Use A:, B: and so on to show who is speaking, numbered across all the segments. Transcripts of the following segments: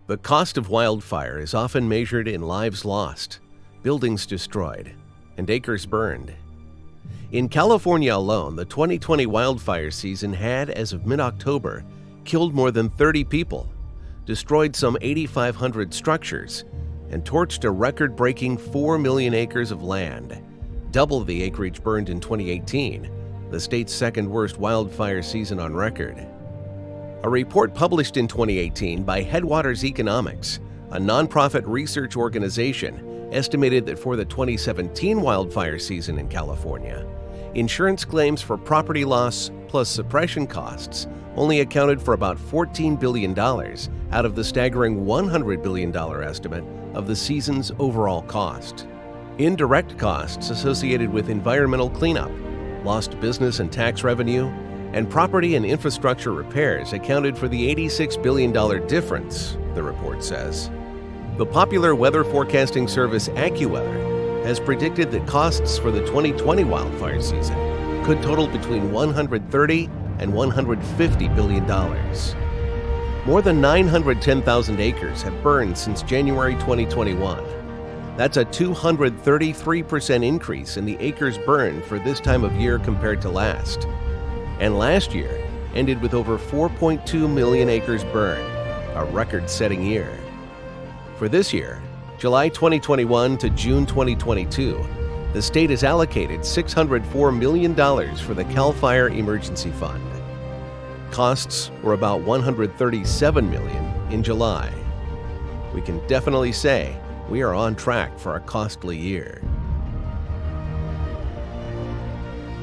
A: The cost of wildfire is often measured in lives lost, buildings destroyed, and acres burned. In California alone, the 2020 wildfire season had, as of mid-October, killed more than 30 people, destroyed some 8,500 structures, and torched a record-breaking 4 million acres of land, double the acreage burned in 2018, the state's second-worst wildfire season on record. A report published in 2018 by Headwaters Economics, a nonprofit research organization, estimated that for the 2017 wildfire season in California, insurance claims for property loss plus suppression costs only accounted for about $14 billion out of the staggering $100 billion estimate of the season's overall cost. Indirect costs associated with environmental cleanup, lost business and tax revenue, and property and infrastructure repairs accounted for the $86 billion difference, the report says. The popular weather forecasting service AccuWeather has predicted that costs for the 2020 wildfire season could total between $130 and $150 billion. More than 910,000 acres have burned since January 2021. That's a 233% increase in the acres burned for this time of year compared to last. And last year ended with over 4.2 million acres burned, a record-setting year. For this year, July 2021 to June 2022, the state has allocated $604 million for the CAL FIRE Emergency Fund. Costs were about $137 million in July. We can definitely say we are on track for a costly year.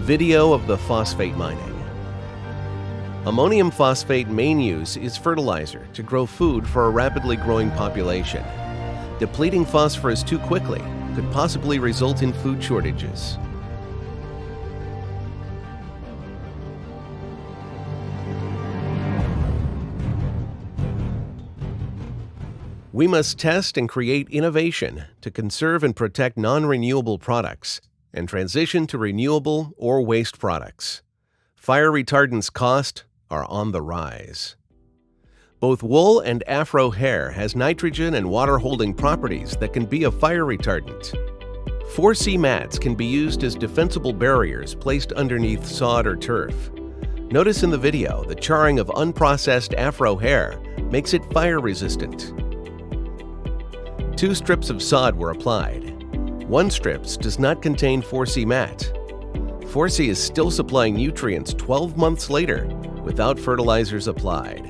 A: Video of the phosphate mining. Ammonium phosphate main use is fertilizer to grow food for a rapidly growing population. Depleting phosphorus too quickly could possibly result in food shortages. We must test and create innovation to conserve and protect non-renewable products and transition to renewable or waste products. Fire retardants cost are on the rise. Both wool and afro hair has nitrogen and water-holding properties that can be a fire retardant. Forsee mats can be used as defensible barriers placed underneath sod or turf. Notice in the video the charring of unprocessed afro hair makes it fire-resistant. 2 strips of sod were applied. 1 strip does not contain Forsee mat. Forsee is still supplying nutrients 12 months later without fertilizers applied.